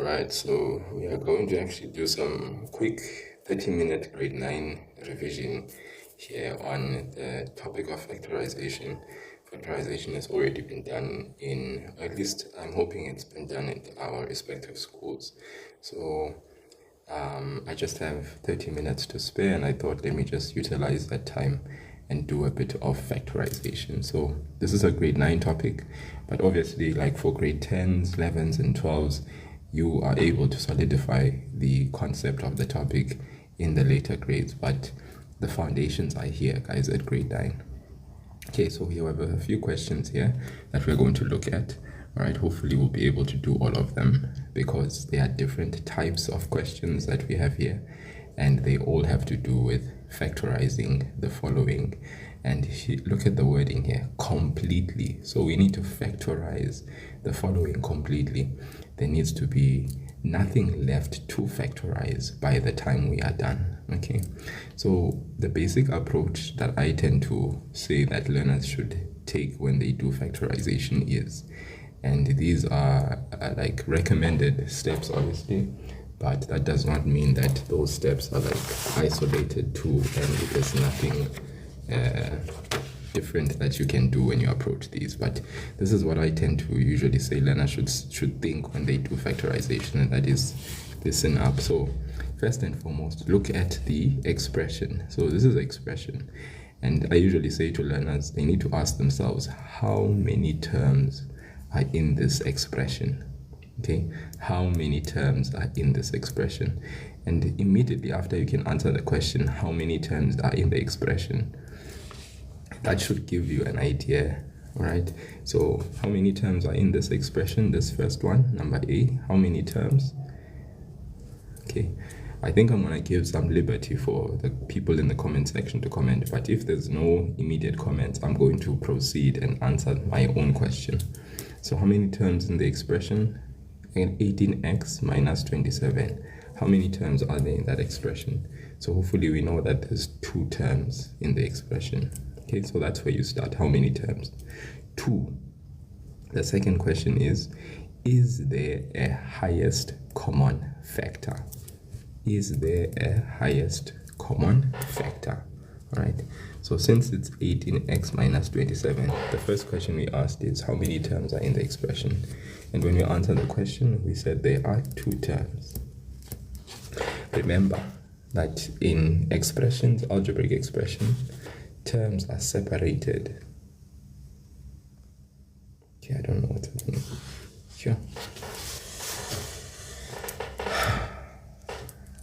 Alright, so we are going to actually do some quick 30-minute grade 9 revision here on the topic of factorization. Factorization has already been done in, or at least I'm hoping it's been done at our respective schools. So I just have 30 minutes to spare, and I thought let me just utilize that time and do a bit of factorization. So this is a grade 9 topic, but obviously like for grade 10s, 11s and 12s, you are able to solidify the concept of the topic in the later grades, but the foundations are here, guys, at grade 9. Okay, so we have a few questions here that we're going to look at. All right, hopefully we'll be able to do all of them because there are different types of questions that we have here, and they all have to do with factorizing the following. And look at the wording here, completely. So we need to factorize the following completely. There needs to be nothing left to factorize by the time we are done. Okay, so the basic approach that I tend to say that learners should take when they do factorization is, and these are like recommended steps obviously, but that does not mean that those steps are like isolated to, and there's nothing different that you can do when you approach these. But this is what I tend to usually say learners should think when they do factorization, and that is listen up. So first and foremost, look at the expression. So this is expression, and I usually say to learners they need to ask themselves how many terms are in this expression. Okay, how many terms are in this expression? And immediately after you can answer the question how many terms are in the expression, that should give you an idea. All right, so how many terms are in this expression? This first one, number A, how many terms? Okay, I think I'm gonna give some liberty for the people in the comment section to comment, but if there's no immediate comments, I'm going to proceed and answer my own question. So how many terms in the expression? 18x minus 27. How many terms are there in that expression? So hopefully we know that there's 2 terms in the expression. Okay, so that's where you start. How many terms? 2. The second question is there a highest common factor? Is there a highest common factor? All right, so since it's 18x minus 27, the first question we asked is how many terms are in the expression? And when we answer the question, we said there are 2 terms. Remember that in expressions, algebraic expression, terms are separated. Okay, I don't know what's happening. Sure.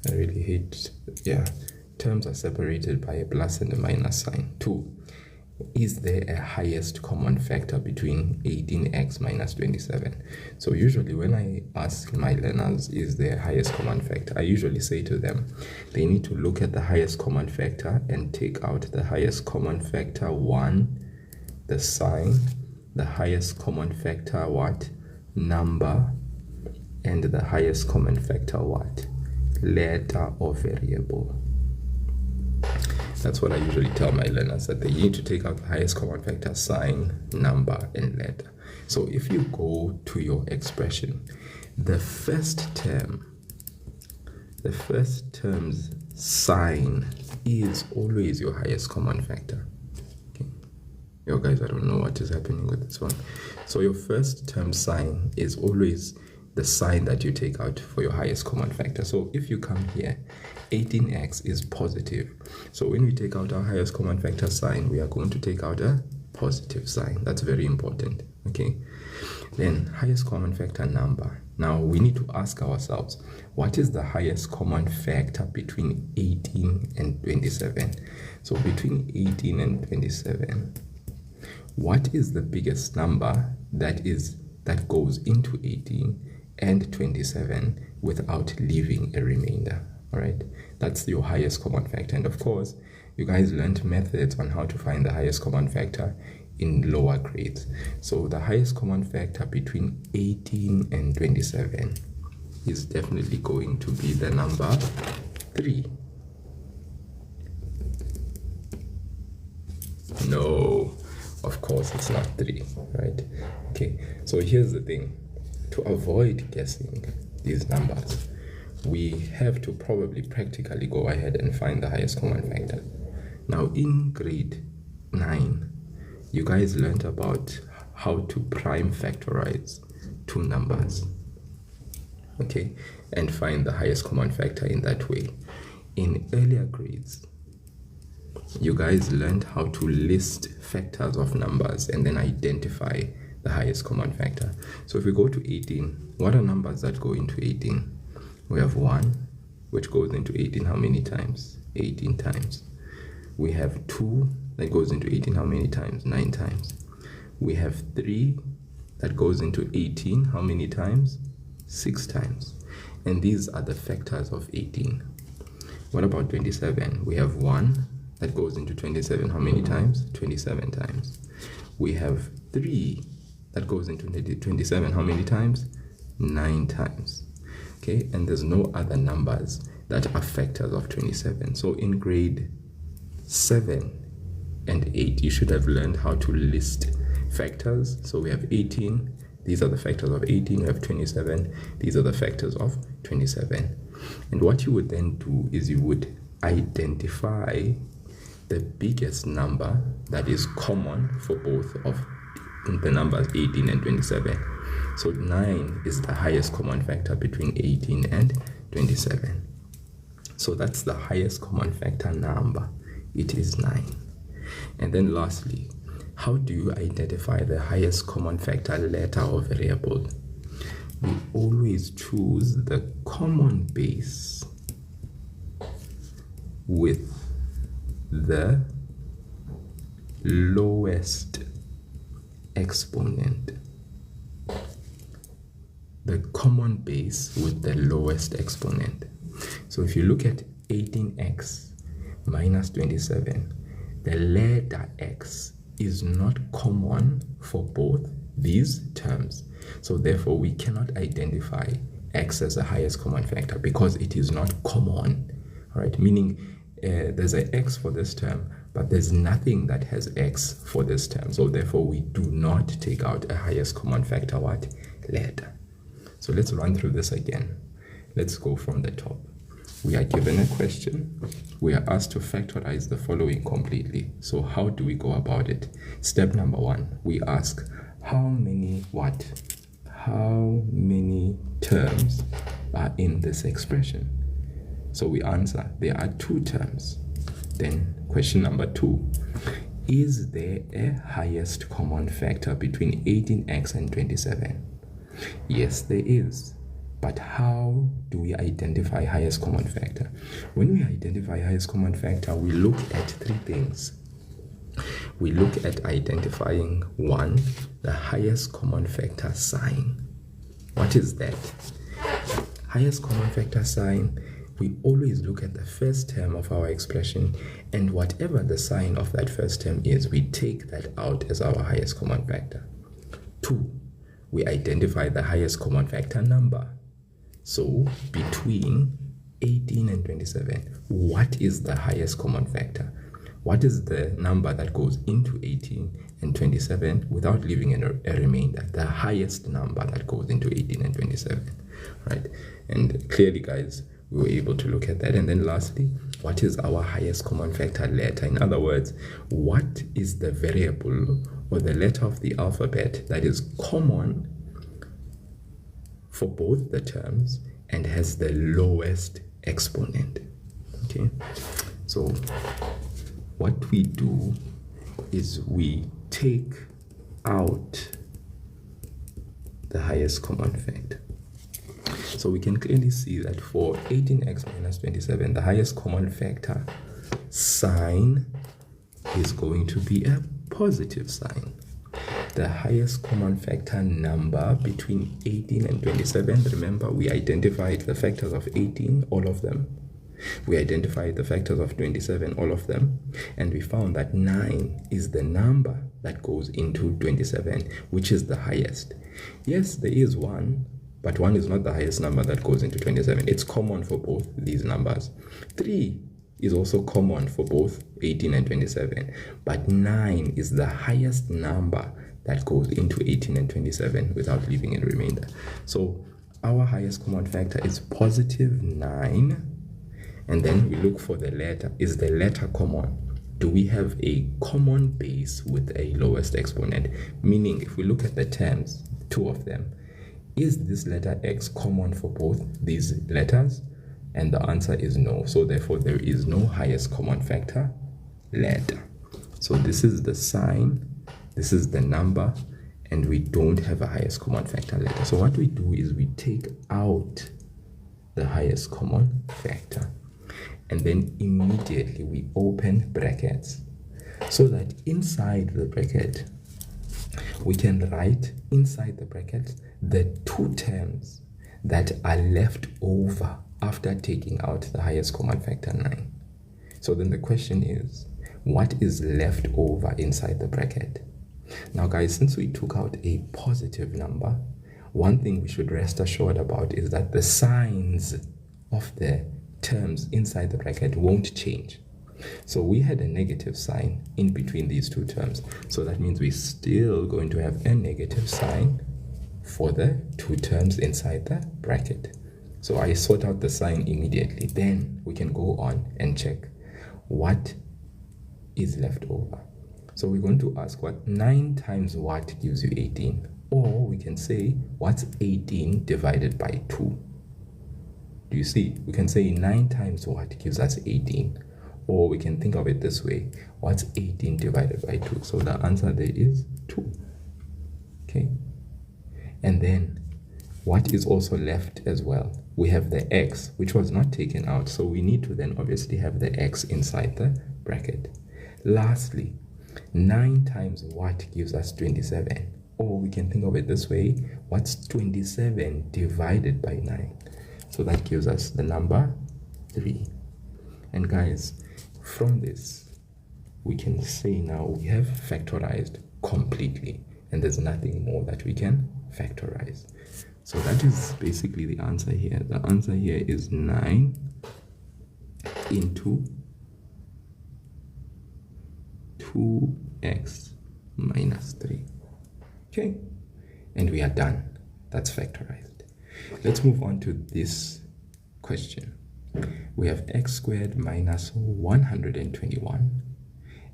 I really hate, terms are separated by a plus and a minus sign. 2. Is there a highest common factor between 18x minus 27? So usually when I ask my learners, is there a highest common factor, I usually say to them, they need to look at the highest common factor and take out the highest common factor 1, the sign, the highest common factor what? Number, and the highest common factor what? Letter or variable. That's what I usually tell my learners, that they need to take out the highest common factor, sign, number, and letter. So if you go to your expression, the first term's sign is always your highest common factor. Okay. Yo guys, I don't know what is happening with this one. So your first term sign is always the sign that you take out for your highest common factor. So if you come here, 18x is positive. So when we take out our highest common factor sign, we are going to take out a positive sign. That's very important. Okay. Then highest common factor number. Now we need to ask ourselves, what is the highest common factor between 18 and 27? So between 18 and 27, what is the biggest number that goes into 18 and 27 without leaving a remainder? All right, that's your highest common factor. And of course, you guys learned methods on how to find the highest common factor in lower grades. So the highest common factor between 18 and 27 is definitely going to be the number 3. No, of course it's not 3, right? Okay, so here's the thing. To avoid guessing, these numbers, we have to probably practically go ahead and find the highest common factor. Now in grade 9, you guys learned about how to prime factorize two numbers, okay, and find the highest common factor in that way. In earlier grades, you guys learned how to list factors of numbers and then identify the highest common factor. So if we go to 18, what are numbers that go into 18? We have 1, which goes into 18 how many times? 18 times. We have 2 that goes into 18 how many times? 9 times. We have 3 that goes into 18 how many times? 6 times. And these are the factors of 18. What about 27? We have 1 that goes into 27 how many times? 27 times. We have 3 that goes into 27 how many times? 9 times. Okay, and there's no other numbers that are factors of 27. So in grade 7 and 8, you should have learned how to list factors. So we have 18, these are the factors of 18. We have 27, these are the factors of 27. And what you would then do is you would identify the biggest number that is common for both of the numbers 18 and 27. So 9 is the highest common factor between 18 and 27. So that's the highest common factor number. It is 9. And then lastly, how do you identify the highest common factor letter or variable? We always choose the common base with the lowest exponent. The common base with the lowest exponent. So if you look at 18x minus 27, the letter x is not common for both these terms. So therefore we cannot identify x as the highest common factor because it is not common. All right, meaning there's an x for this term, but there's nothing that has x for this term. So therefore we do not take out a highest common factor what? Letter. So let's run through this again. Let's go from the top. We are given a question. We are asked to factorize the following completely. So how do we go about it? Step number 1, we ask how many what? How many terms are in this expression? So we answer there are 2 terms. Then question number 2, is there a highest common factor between 18x and 27? Yes, there is. But how do we identify highest common factor? When we identify highest common factor, we look at 3 things. We look at identifying 1, the highest common factor sign. What is that? Highest common factor sign, we always look at the first term of our expression, and whatever the sign of that first term is, we take that out as our highest common factor. 2, we identify the highest common factor number. So between 18 and 27, what is the highest common factor? What is the number that goes into 18 and 27 without leaving a remainder? The highest number that goes into 18 and 27, right? And clearly, guys, we were able to look at that. And then lastly, what is our highest common factor letter? In other words, what is the variable or the letter of the alphabet that is common for both the terms and has the lowest exponent? Okay, so what we do is we take out the highest common factor. So we can clearly see that for 18x minus 27, the highest common factor sign is going to be a positive sign. The highest common factor number between 18 and 27, remember we identified the factors of 18, all of them. We identified the factors of 27, all of them. And we found that 9 is the number that goes into 27, which is the highest. Yes, there is 1, but 1 is not the highest number that goes into 27. It's common for both these numbers. 3 is also common for both 18 and 27, but 9 is the highest number that goes into 18 and 27 without leaving a remainder. So our highest common factor is positive 9, and then we look for the letter. Is the letter common? Do we have a common base with a lowest exponent? Meaning, if we look at the terms, two of them, is this letter x common for both these letters? And the answer is no. So therefore, there is no highest common factor letter. So this is the sign, this is the number, and we don't have a highest common factor letter. So what we do is we take out the highest common factor, and then immediately we open brackets, so that inside the bracket we can write inside the bracket the two terms that are left over after taking out the highest common factor 9. So then the question is, what is left over inside the bracket? Now guys, since we took out a positive number, one thing we should rest assured about is that the signs of the terms inside the bracket won't change. So we had a negative sign in between these two terms. So that means we're still going to have a negative sign for the two terms inside the bracket. So I sort out the sign immediately. Then we can go on and check what is left over. So we're going to ask what 9 times what gives you 18? Or we can say, what's 18 divided by 2? Do you see? We can say 9 times what gives us 18? Or we can think of it this way. What's 18 divided by 2? So the answer there is 2. Okay. And then what is also left as well? We have the x, which was not taken out. So we need to then obviously have the x inside the bracket. Lastly, 9 times what gives us 27? Or we can think of it this way. What's 27 divided by 9? So that gives us the number 3. And guys, from this, we can say now we have factorized completely. And there's nothing more that we can factorize. So that is basically the answer here. The answer here is 9 into 2x minus 3. Okay, and we are done. That's factorized. Let's move on to this question. We have x squared minus 121,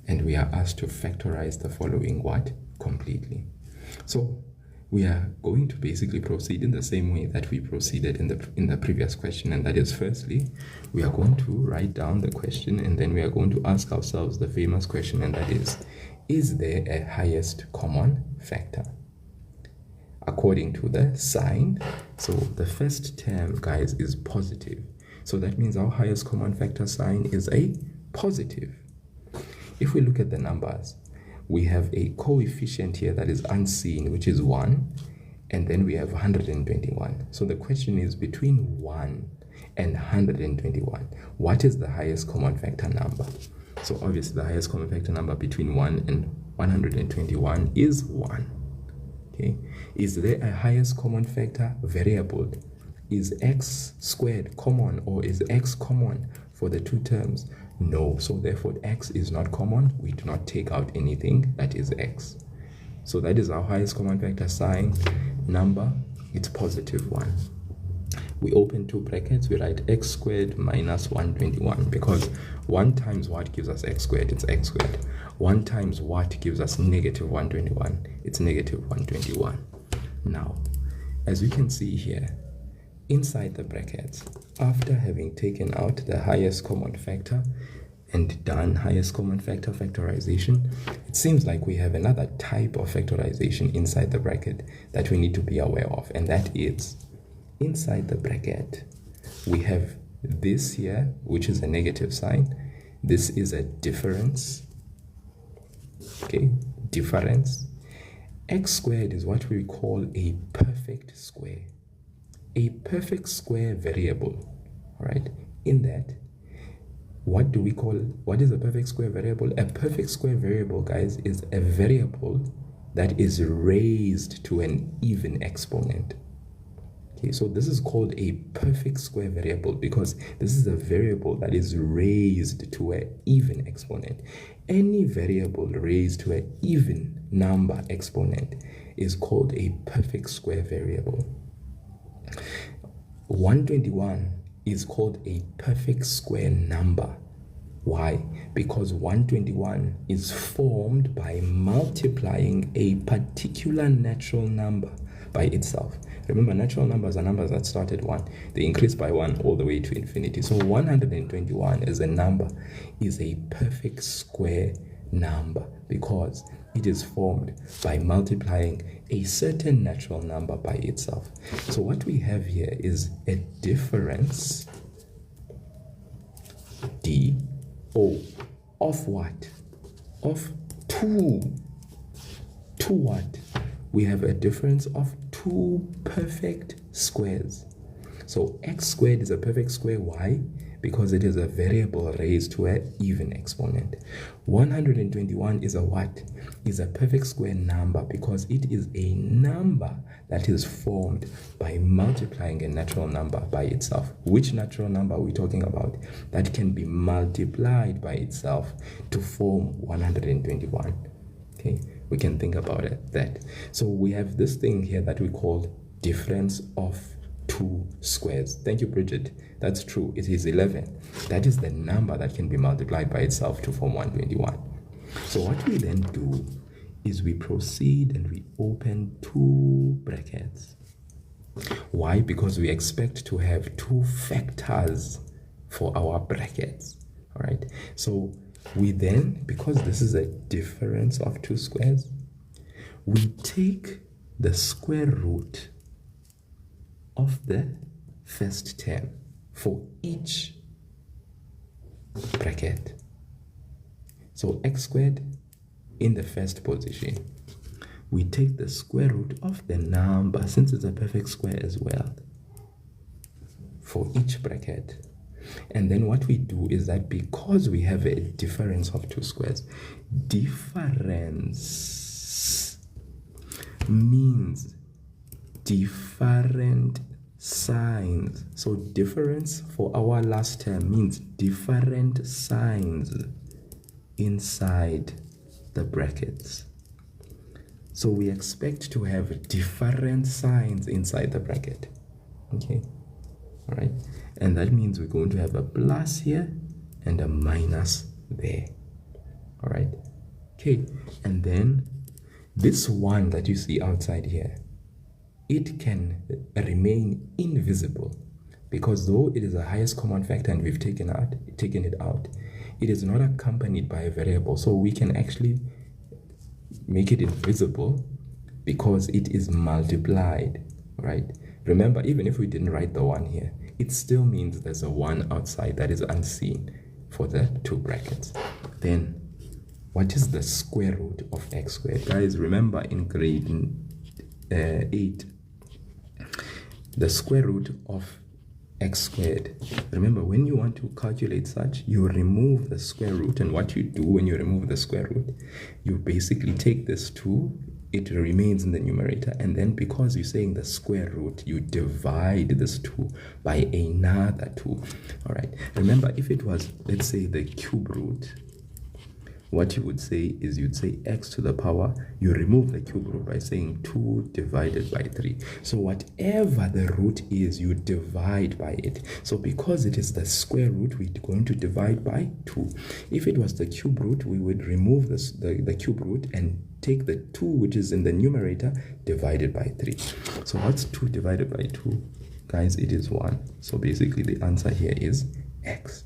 and we are asked to factorize the following what? Completely. So we are going to basically proceed in the same way that we proceeded in the previous question, and that is, firstly, we are going to write down the question, and then we are going to ask ourselves the famous question, and that is there a highest common factor according to the sign? So the first term, guys, is positive. So that means our highest common factor sign is a positive. If we look at the numbers, we have a coefficient here that is unseen, which is 1, and then we have 121. So the question is, between 1 and 121, what is the highest common factor number? So obviously the highest common factor number between 1 and 121 is 1. Okay. Is there a highest common factor variable? Is x squared common, or is x common for the two terms? No. So therefore x is not common. We do not take out anything that is x. So that is our highest common factor sign number. It's positive 1. We open two brackets. We write x squared minus 121, because 1 times what gives us x squared? It's x squared. 1 times what gives us negative 121? It's negative 121. Now, as you can see here, inside the brackets, after having taken out the highest common factor and done highest common factor factorization, it seems like we have another type of factorization inside the bracket that we need to be aware of, and that is, inside the bracket, we have this here, which is a negative sign. This is a difference. Okay, difference. X squared is what we call a perfect square. A perfect square variable. All right, in that, what is a perfect square variable? A perfect square variable, guys, is a variable that is raised to an even exponent. Okay, so this is called a perfect square variable because this is a variable that is raised to an even exponent. Any variable raised to an even number exponent is called a perfect square variable. 121 is called a perfect square number. Why? Because 121 is formed by multiplying a particular natural number by itself. Remember, natural numbers are numbers that start at 1. They increase by 1 all the way to infinity. So 121 as a number is a perfect square number because it is formed by multiplying a certain natural number by itself. So what we have here is a difference d of what? Of 2. To what? We have a difference of 2 perfect squares. So x squared is a perfect square. Why? Because it is a variable raised to an even exponent. 121 is a what? Is a perfect square number because it is a number that is formed by multiplying a natural number by itself. Which natural number are we talking about? That can be multiplied by itself to form 121. Okay, we can think about that. So we have this thing here that we call difference of 2 squares. Thank you, Bridget. That's true. It is 11. That is the number that can be multiplied by itself to form 121. So what we then do is we proceed and we open 2 brackets. Why? Because we expect to have 2 factors for our brackets. All right. So we then, because this is a difference of 2 squares, we take the square root of the first term for each bracket. So x squared in the first position, we take the square root of the number, since it's a perfect square as well, for each bracket. And then what we do is that because we have a difference of 2 squares, difference means different signs. So difference for our last term means different signs inside the brackets. So we expect to have different signs inside the bracket. Okay, all right, and that means we're going to have a plus here and a minus there. All right, okay, and then this 1 that you see outside here, it can remain invisible because though it is the highest common factor and we've taken it out, it is not accompanied by a variable. So we can actually make it invisible because it is multiplied, right? Remember, even if we didn't write the 1 here, it still means there's a 1 outside that is unseen for the 2 brackets. Then what is the square root of x squared? Guys, remember in grade 8, the square root of x squared, remember when you want to calculate such, you remove the square root. And what you do when you remove the square root, you basically take this 2, it remains in the numerator, and then because you're saying the square root, you divide this 2 by another 2. All right, remember if it was, let's say, the cube root, what you would say is you'd say x to the power, you remove the cube root by saying 2 divided by 3. So whatever the root is, you divide by it. So because it is the square root, we're going to divide by 2. If it was the cube root, we would remove the cube root and take the 2 which is in the numerator divided by 3. So what's 2 divided by 2? Guys, it is 1. So basically the answer here is x.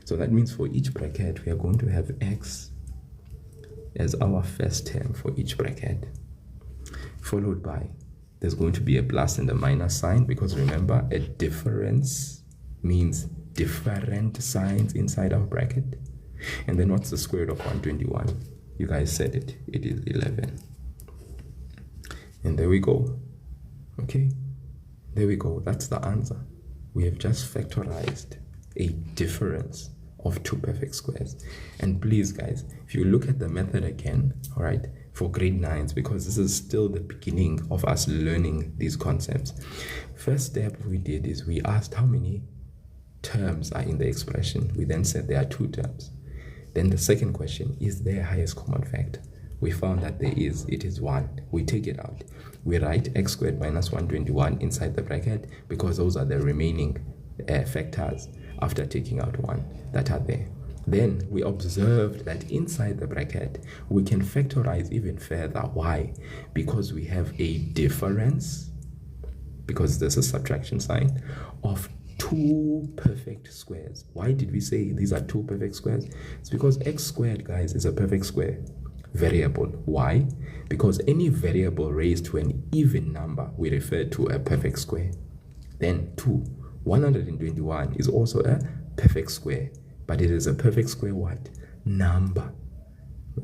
So that means for each bracket, we are going to have x as our first term for each bracket, followed by, there's going to be a plus and a minus sign, because remember, a difference means different signs inside our bracket. And then what's the square root of 121? You guys said it. It is 11. And there we go. Okay, there we go. That's the answer. We have just factorized a difference of 2 perfect squares. And please guys, if you look at the method again, all right, for grade 9s, because this is still the beginning of us learning these concepts, first step we did is we asked how many terms are in the expression. We then said there are 2 terms. Then the second question, is there a highest common factor? We found that it is 1. We take it out. We write x squared minus 121 inside the bracket because those are the remaining factors after taking out 1 that are there. Then we observed that inside the bracket, we can factorize even further. Why? Because we have a difference, because this is subtraction sign, of 2 perfect squares. Why did we say these are 2 perfect squares? It's because x squared, guys, is a perfect square variable. Why? Because any variable raised to an even number we refer to a perfect square. Then 121 is also a perfect square, but it is a perfect square what? Number.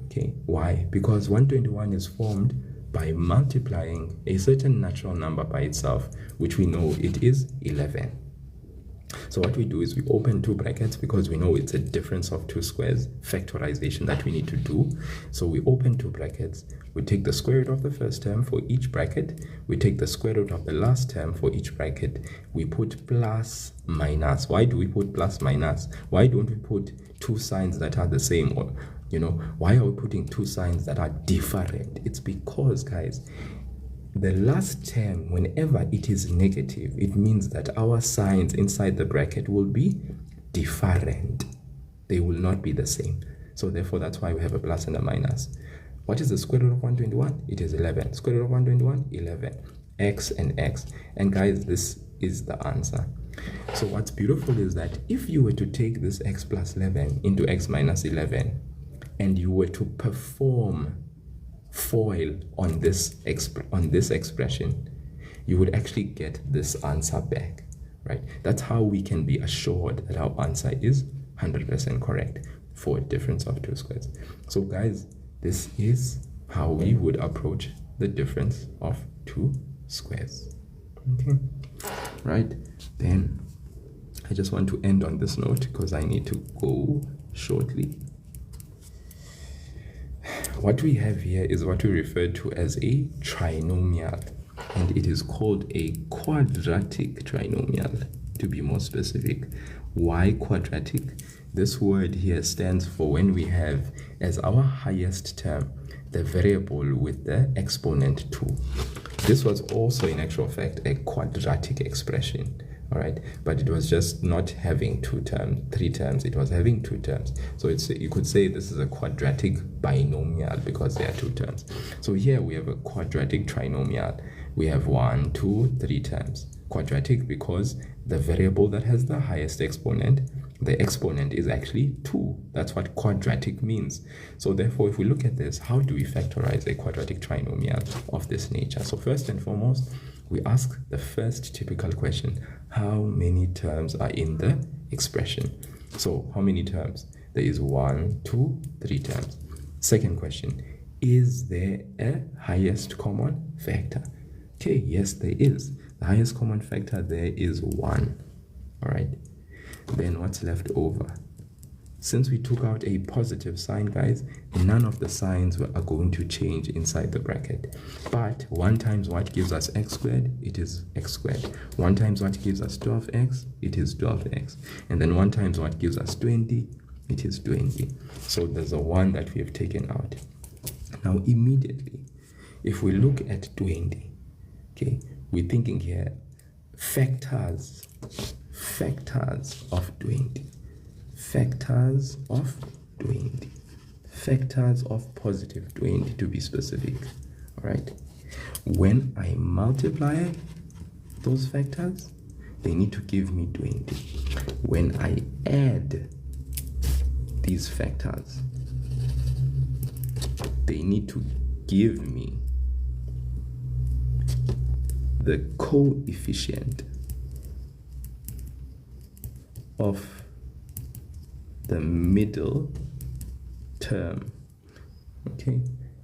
Okay, why? Because 121 is formed by multiplying a certain natural number by itself, which we know it is 11. So what we do is we open 2 brackets because we know it's a difference of 2 squares, factorization that we need to do. So we open 2 brackets, we take the square root of the first term for each bracket, we take the square root of the last term for each bracket, we put plus minus. Why do we put plus minus? Why don't we put 2 signs that are the same? Or, why are we putting 2 signs that are different? It's because, guys, the last term, whenever it is negative, it means that our signs inside the bracket will be different. They will not be the same. So therefore, that's why we have a plus and a minus. What is the square root of 121? It is 11. Square root of 121? 11. X and x. And guys, this is the answer. So what's beautiful is that if you were to take this x plus 11 into x minus 11, and you were to perform FOIL on this expression, you would actually get this answer back, right? That's how we can be assured that our answer is 100% correct for a difference of 2 squares. So guys, this is how we would approach the difference of 2 squares. Okay, right? Then I just want to end on this note because I need to go shortly. What we have here is what we refer to as a trinomial, and it is called a quadratic trinomial, to be more specific. Why quadratic? This word here stands for when we have as our highest term the variable with the exponent 2. This was also in actual fact a quadratic expression. All right, but it was just not having 3 terms, it was having 2 terms. So you could say this is a quadratic binomial because there are 2 terms. So here we have a quadratic trinomial. We have 1, 2, 3 terms. Quadratic because the variable that has the highest exponent, the exponent is actually 2. That's what quadratic means. So therefore, if we look at this, how do we factorize a quadratic trinomial of this nature? So first and foremost, we ask the first typical question: how many terms are in the expression? So how many terms? There is 1, 2, 3 terms. Second question: is there a highest common factor? Okay, yes, there is. The highest common factor there is 1. All right. Then what's left over? Since we took out a positive sign, guys, none of the signs are going to change inside the bracket. But 1 times what gives us x squared? It is x squared. 1 times what gives us 12x? It is 12x. And then 1 times what gives us 20? It is 20. So there's a 1 that we have taken out. Now immediately, if we look at 20, okay, we're thinking here factors of 20. Factors of 20. Factors of positive 20 to be specific. All right. When I multiply those factors, they need to give me 20. When I add these factors, they need to give me the coefficient of the middle term. Okay,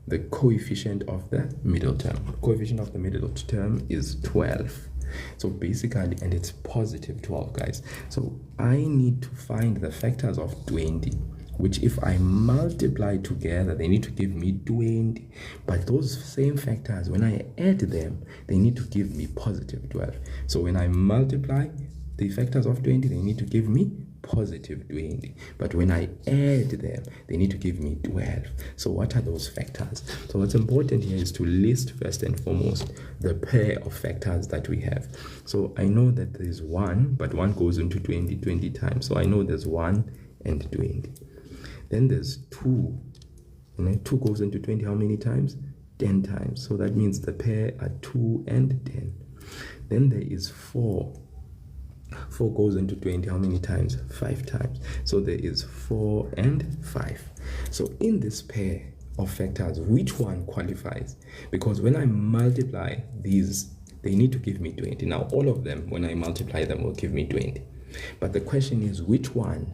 the coefficient of the middle term. Coefficient of the middle term is 12. So basically, and it's positive 12, guys. So I need to find the factors of 20, which if I multiply together, they need to give me 20. But those same factors, when I add them, they need to give me positive 12. So when I multiply the factors of 20, they need to give me positive 20. But when I add them, they need to give me 12. So what are those factors? So what's important here is to list first and foremost the pair of factors that we have. So I know that there's 1, but 1 goes into 20 times. So I know there's 1 and 20. Then there's 2. And then 2 goes into 20 how many times? 10 times. So that means the pair are 2 and 10. Then there is 4. 4 goes into 20 how many times? 5 times. So there is 4 and 5. So in this pair of factors, which one qualifies? Because when I multiply these, they need to give me 20. Now all of them, when I multiply them, will give me 20. But the question is, which one,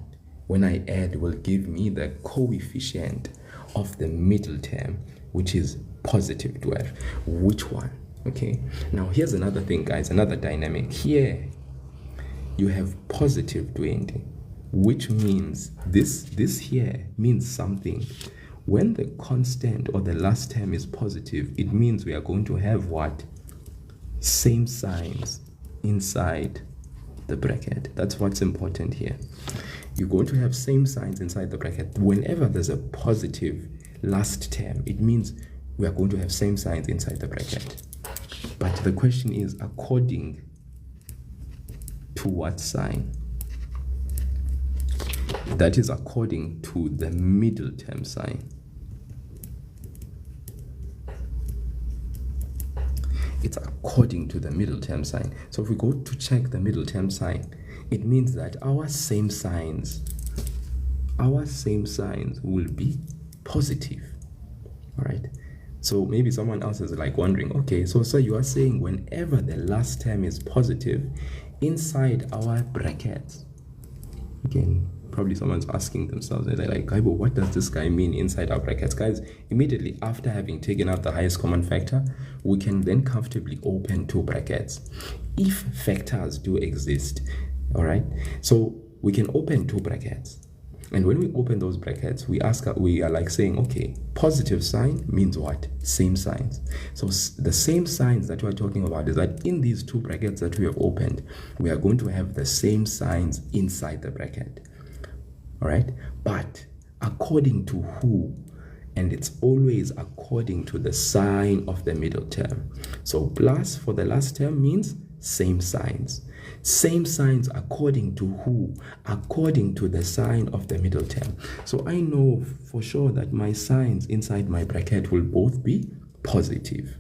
when I add, will give me the coefficient of the middle term, which is positive 12? Which one? Okay, now here's another thing, guys, another dynamic. Here you have positive 20, which means this here means something. When the constant or the last term is positive, it means we are going to have what? Same signs inside the bracket. That's what's important here. You're going to have same signs inside the bracket. Whenever there's a positive last term, it means we are going to have same signs inside the bracket. But the question is, according to what sign? That is according to the middle term sign. It's according to the middle term sign. So if we go to check the middle term sign, it means that our same signs will be positive. All right. So maybe someone else is like wondering, okay, so you are saying whenever the last term is positive inside our brackets, again, probably someone's asking themselves, they're like, but what does this guy mean inside our brackets? Guys, immediately after having taken out the highest common factor, we can then comfortably open 2 brackets. If factors do exist, all right, so we can open 2 brackets. And when we open those brackets, we are like saying, okay, positive sign means what? Same signs. So the same signs that we are talking about is that in these 2 brackets that we have opened, we are going to have the same signs inside the bracket. All right, but according to who? And it's always according to the sign of the middle term. So plus for the last term means same signs. Same signs according to who? According to the sign of the middle term. So I know for sure that my signs inside my bracket will both be positive.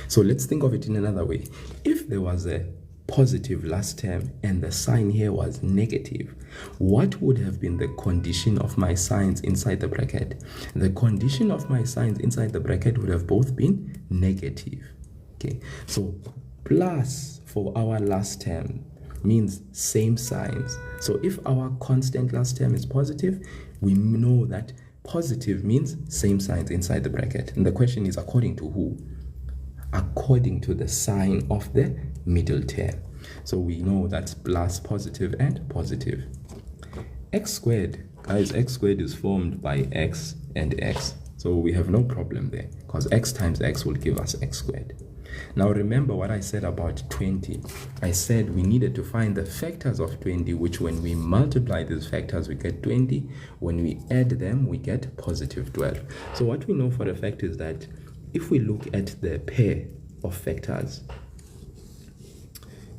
So let's think of it in another way. If there was a positive last term and the sign here was negative, what would have been the condition of my signs inside the bracket? The condition of my signs inside the bracket would have both been negative. Okay, so plus for our last term means same signs. So if our constant last term is positive, we know that positive means same signs inside the bracket. And the question is according to who? According to the sign of the middle term. So we know that's plus, positive, and positive. X squared, guys, x squared is formed by x and x. So we have no problem there because x times x will give us x squared. Now remember what I said about 20. I said we needed to find the factors of 20, which when we multiply these factors, we get 20. When we add them, we get positive 12. So what we know for a fact is that if we look at the pair of factors,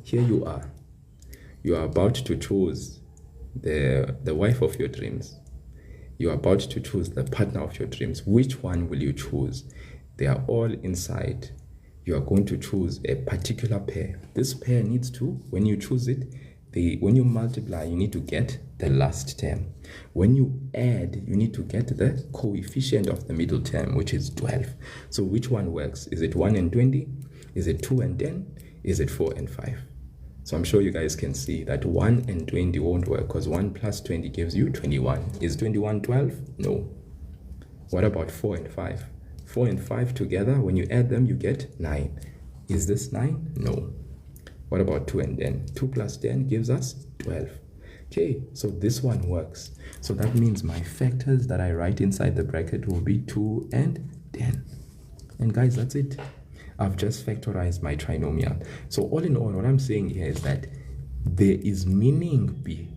here you are about to choose the wife of your dreams. You are about to choose the partner of your dreams. Which one will you choose? They are all inside. You are going to choose a particular pair. This pair needs to, when you choose it, when you multiply, you need to get the last term. When you add, you need to get the coefficient of the middle term, which is 12. So which one works? Is it 1 and 20? Is it 2 and 10? Is it 4 and 5? So I'm sure you guys can see that 1 and 20 won't work because 1 plus 20 gives you 21. Is 21 12? No. What about 4 and 5? 4 and 5 together, when you add them, you get 9. Is this 9? No. What about 2 and 10? 2 plus 10 gives us 12. Okay, so this one works. So that means my factors that I write inside the bracket will be 2 and 10. And guys, that's it. I've just factorized my trinomial. So all in all, what I'm saying here is that there is meaning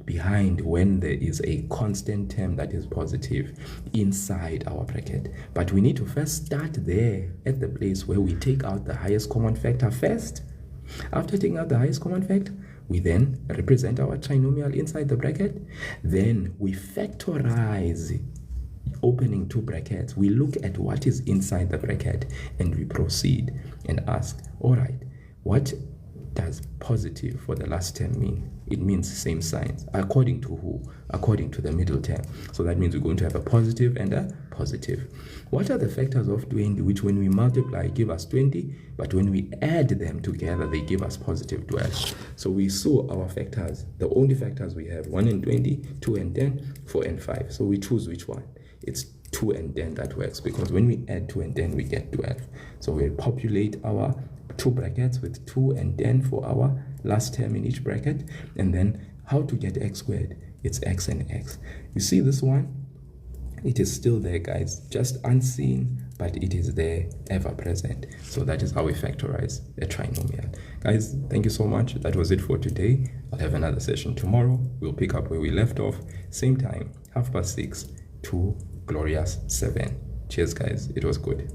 behind when there is a constant term that is positive inside our bracket. But we need to first start there at the place where we take out the highest common factor first. After taking out the highest common factor, we then represent our trinomial inside the bracket. Then we factorize, opening two brackets. We look at what is inside the bracket and we proceed and ask, all right, what does positive for the last term mean? It means same signs. According to who? According to the middle term. So that means we're going to have a positive and a positive. What are the factors of 20 which when we multiply give us 20, but when we add them together they give us positive 12? So we saw our factors. The only factors we have 1 and 20, 2 and 10, 4 and 5. So we choose which one. It's 2 and 10 that works, because when we add 2 and 10 we get 12. So we'll populate our two brackets with 2 and 10 for our last term in each bracket. And then how to get x squared? It's x and x. You see this one? It is still there, guys, just unseen, but it is there, ever present. So that is how we factorize a trinomial. Guys, thank you so much. That was it for today. I'll have another session tomorrow. We'll pick up where we left off, same time, 6:30 to glorious 7. Cheers, guys. It was good.